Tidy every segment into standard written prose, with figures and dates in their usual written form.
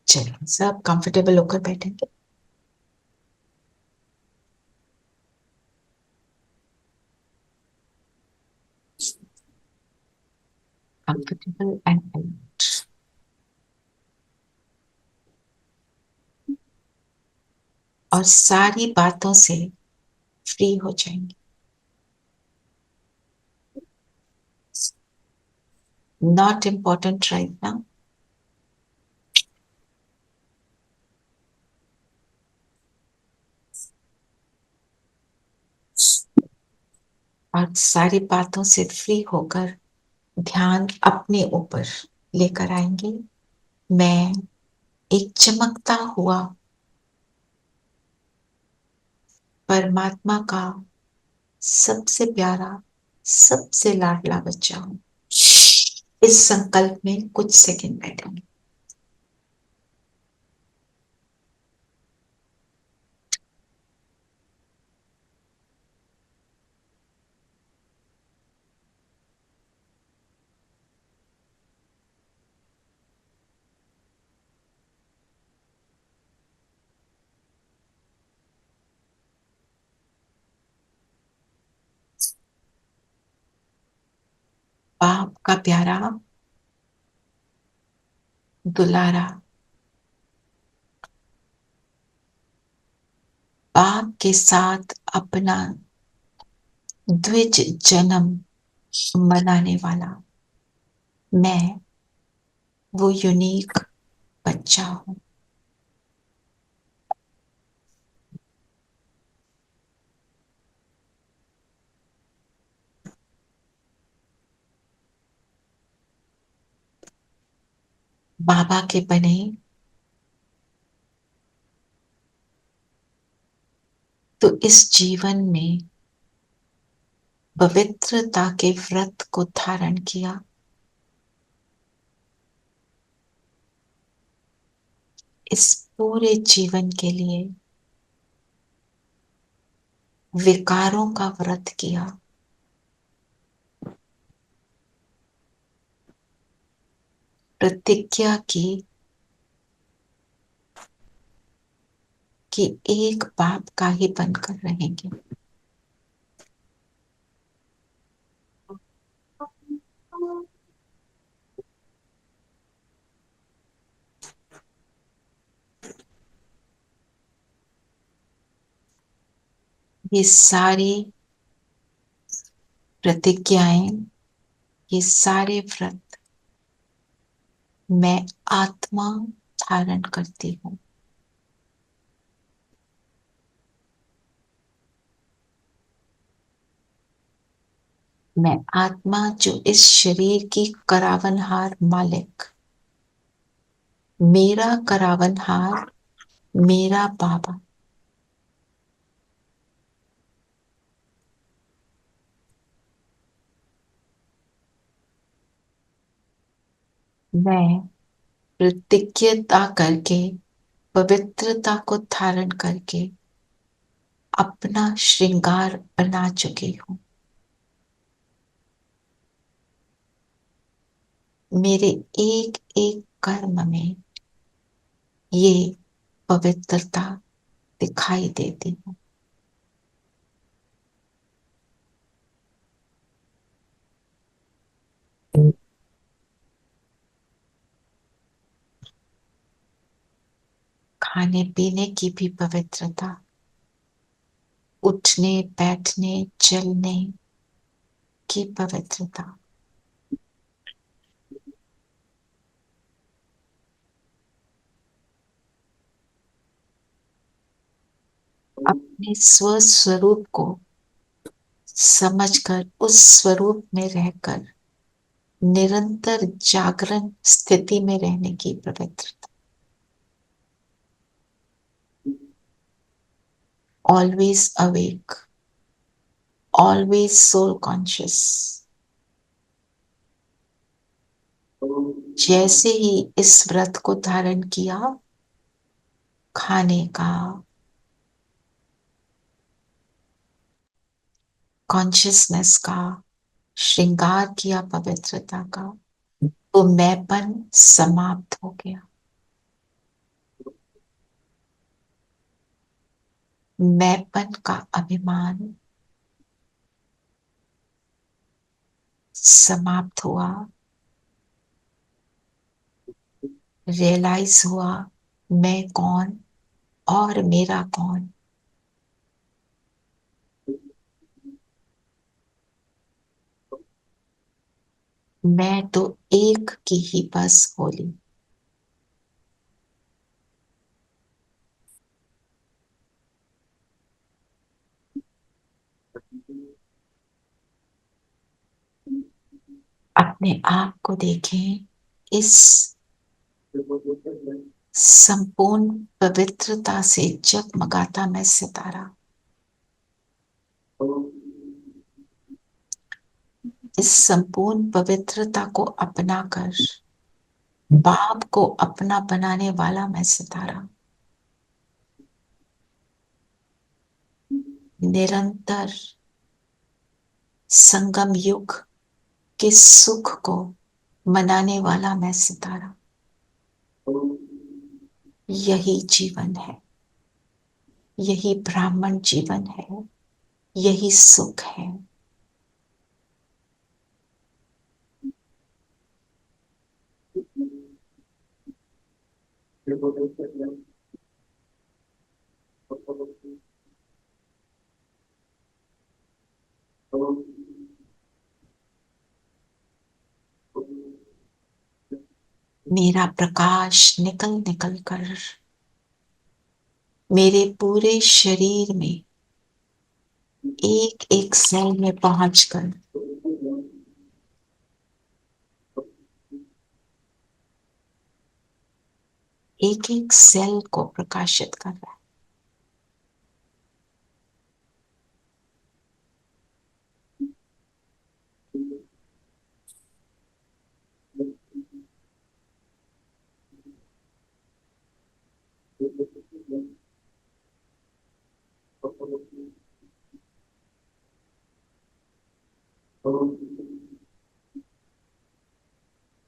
चलिए सब कंफर्टेबल होकर बैठेंगे। कंफर्टेबल एंड और सारी बातों से फ्री हो जाएंगे। Not important right now. और सारी बातों से फ्री होकर ध्यान अपने ऊपर लेकर आएंगे। मैं एक चमकता हुआ परमात्मा का सबसे प्यारा, सबसे लाडला बच्चा हूं। इस संकल्प में कुछ सेकंड बैठेंगे। बाप का प्यारा, दुलारा, बाप के साथ अपना द्विज जन्म मनाने वाला मैं वो यूनिक बच्चा हूं। बाबा के बने तो इस जीवन में पवित्रता के व्रत को धारण किया। इस पूरे जीवन के लिए विकारों का व्रत किया। प्रतिज्ञा की कि एक बाप का ही बनकर रहेंगे। ये सारी प्रतिज्ञाएं, ये सारे व्रत मैं आत्मा धारण करती हूँ। मैं आत्मा जो इस शरीर की करावनहार मालिक, मेरा करावनहार, मेरा बाबा, मैं प्रतिज्ञता करके, पवित्रता को धारण करके अपना श्रृंगार बना चुकी हूँ। मेरे एक एक कर्म में ये पवित्रता दिखाई देती है। खाने पीने की भी पवित्रता, उठने बैठने चलने की पवित्रता, अपने स्वस्वरूप को समझकर उस स्वरूप में रहकर निरंतर जागरण स्थिति में रहने की पवित्रता। Always awake, always soul conscious. जैसे ही इस व्रत को धारण किया, खाने का, कॉन्शियसनेस का, श्रृंगार किया पवित्रता का, तो मैंपन समाप्त हो गया। मैंपन का अभिमान समाप्त हुआ। रियलाइज हुआ मैं कौन और मेरा कौन। मैं तो एक की ही बस होली। अपने आप को देखें इस संपूर्ण पवित्रता से जगमगाता मैं सितारा। इस संपूर्ण पवित्रता को अपनाकर बाप को अपना बनाने वाला मैं सितारा। निरंतर संगम युग के सुख को मनाने वाला मैं सितारा। यही जीवन है, यही ब्राह्मण जीवन है, यही सुख है। मेरा प्रकाश निकल निकल कर मेरे पूरे शरीर में एक एक सेल में पहुंचकर एक एक सेल को प्रकाशित कर रहा है।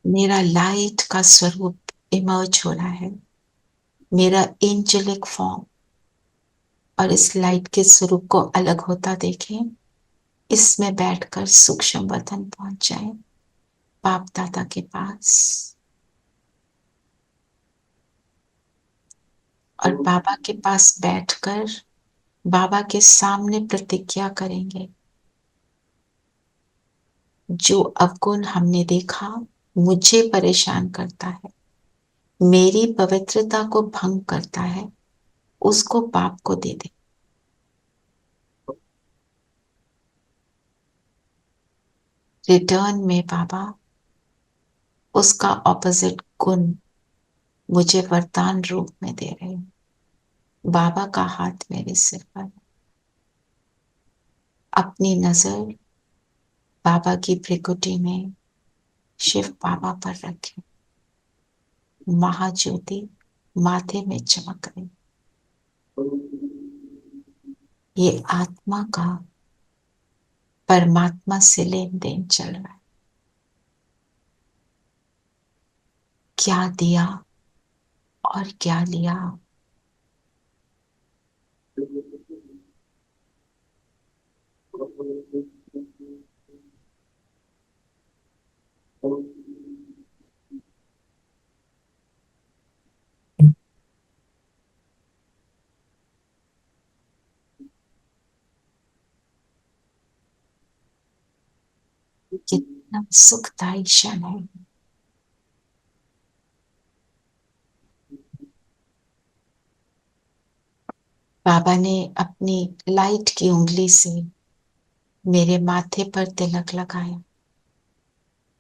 मेरा लाइट का स्वरूप इमर्ज हो रहा है। मेरा एंजेलिक फॉर्म और इस लाइट के स्वरूप को अलग होता देखें। इसमें बैठकर सूक्ष्म वतन पहुंच जाए बाप दादा के पास और बाबा के पास बैठकर बाबा के सामने प्रतिज्ञा करेंगे, जो अवगुण हमने देखा मुझे परेशान करता है, मेरी पवित्रता को भंग करता है, उसको बाप को दे दे। रिटर्न में बाबा उसका ऑपोजिट गुण मुझे वरदान रूप में दे रहे हैं। बाबा का हाथ मेरे सिर पर। अपनी नजर बाबा की भृकुटी में शिव बाबा पर रखें। महाज्योति माथे में चमक रही। ये आत्मा का परमात्मा से लेन देन चल रहा है। क्या दिया और क्या लिया। कितना सुखदायी क्षण है। बाबा ने अपनी लाइट की उंगली से मेरे माथे पर तिलक लगाया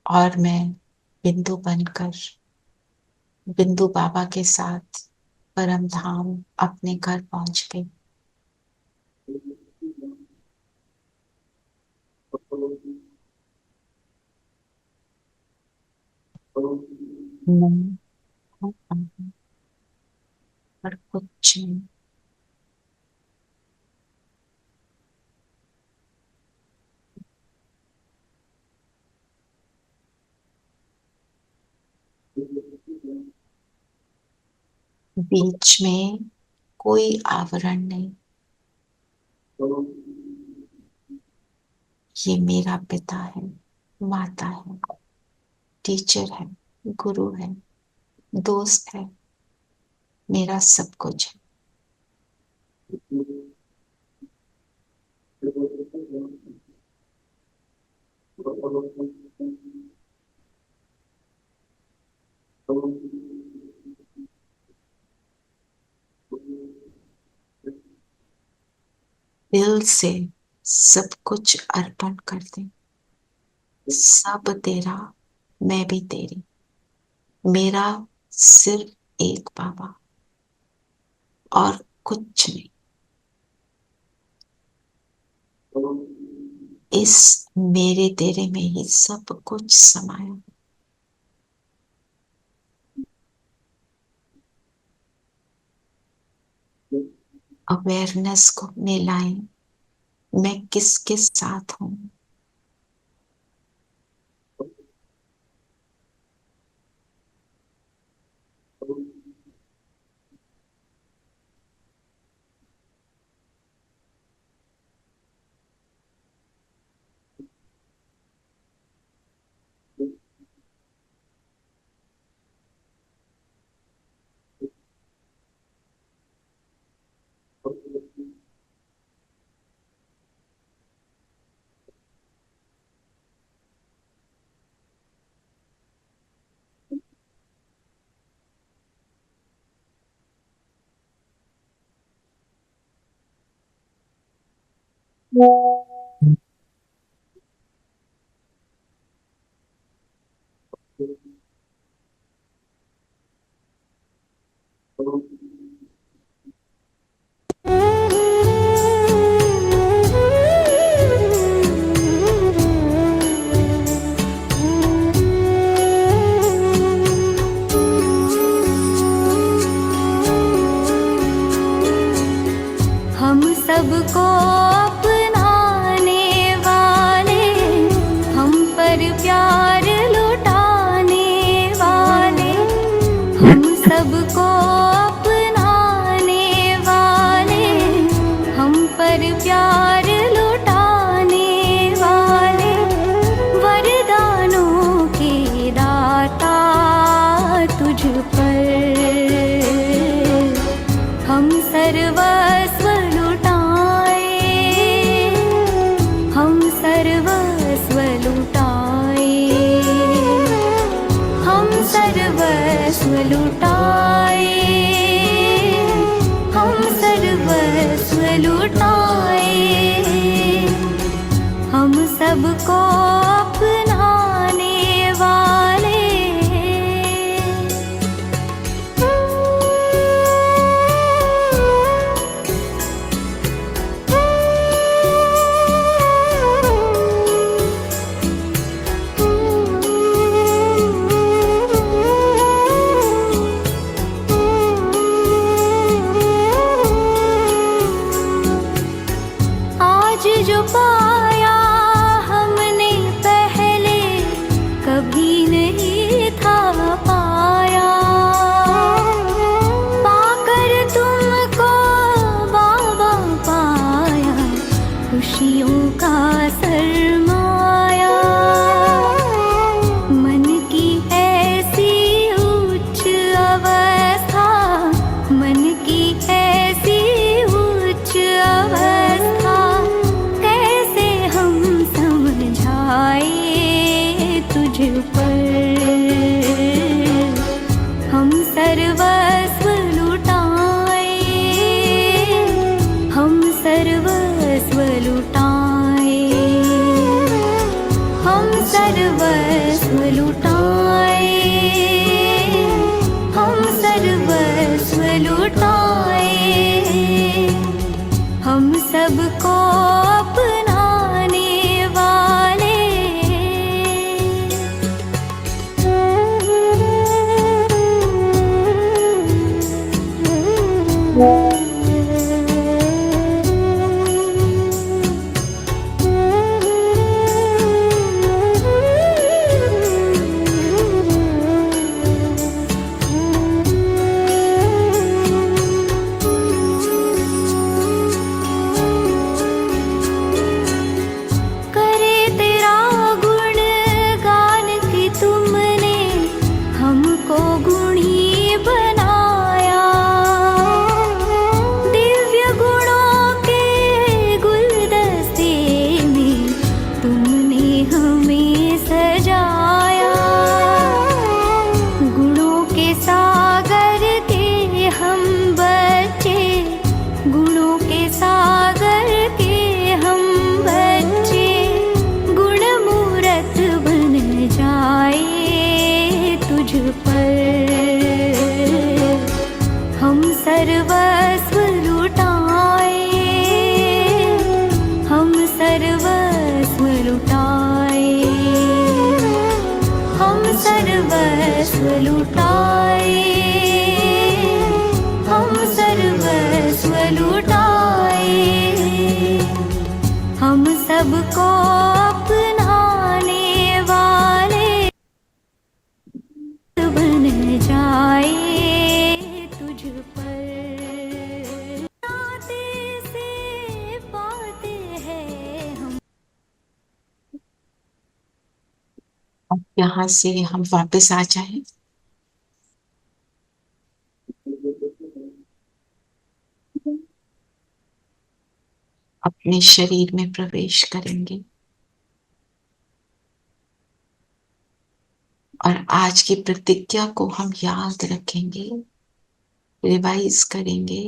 और मैं बिंदु बनकर बिंदु बाबा के साथ परम धाम अपने घर पहुंच गई। मैं और कुछ नहीं। बीच में कोई आवरण नहीं, ये मेरा पिता है, माता है, टीचर है, गुरु है, दोस्त है, मेरा सब कुछ है। दिल से सब कुछ अर्पण कर दे। सब तेरा, मैं भी तेरी। मेरा सिर्फ एक बाबा और कुछ नहीं। इस मेरे तेरे में ही सब कुछ समाया। अवेयरनेस को अपने लाए, मैं किसके साथ हूं। हम सबको अपनाने वाले, हम पर प्यार लुटाने वाले, हम सबको अपनाने वाले, हम पर प्यार लुटाने वाले, वरदानों के दाता तुझ पर हम सर्वस्व लुटाए, हम सर्वस्व लुटाए, हम सर्वस्व लुटाए, हम सर्वस्व लुटाए, हम सबको अपनाने वाले। आज जो पाया हमने पहले कभी नहीं था पाया, पाकर तुमको बाबा पाया, खुशियों का सरमाया। मन की ऐसी उच्च अवस्था, मन की ऐसी उच्च अवस्था, कैसे हम समझाए तुझ पर। हम सर्वस्व लुटाए, हम सर्वस्व लुटाए, हम सर्वस्व लुटाए, हम सर्वस्व लुटाए, हम सबको अपनाने वाले। सर्वस्व लुटाए, हम सर्वस्व लुटाए, हम सर्वस्व लुटाए, हम सर्वस्व लुटाए, हम सबको अपनाने वाले बन जाए तुझ पर, नाते से पाते हैं हम। अब यहाँ से हम वापस आ जाएं, अपने शरीर में प्रवेश करेंगे और आज की प्रतिज्ञा को हम याद रखेंगे, रिवाइज करेंगे,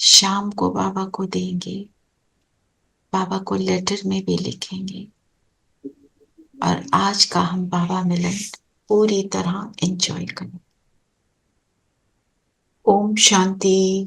शाम को बाबा को देंगे, बाबा को लेटर में भी लिखेंगे और आज का हम बाबा मिलन पूरी तरह एंजॉय करें। ओम शांति।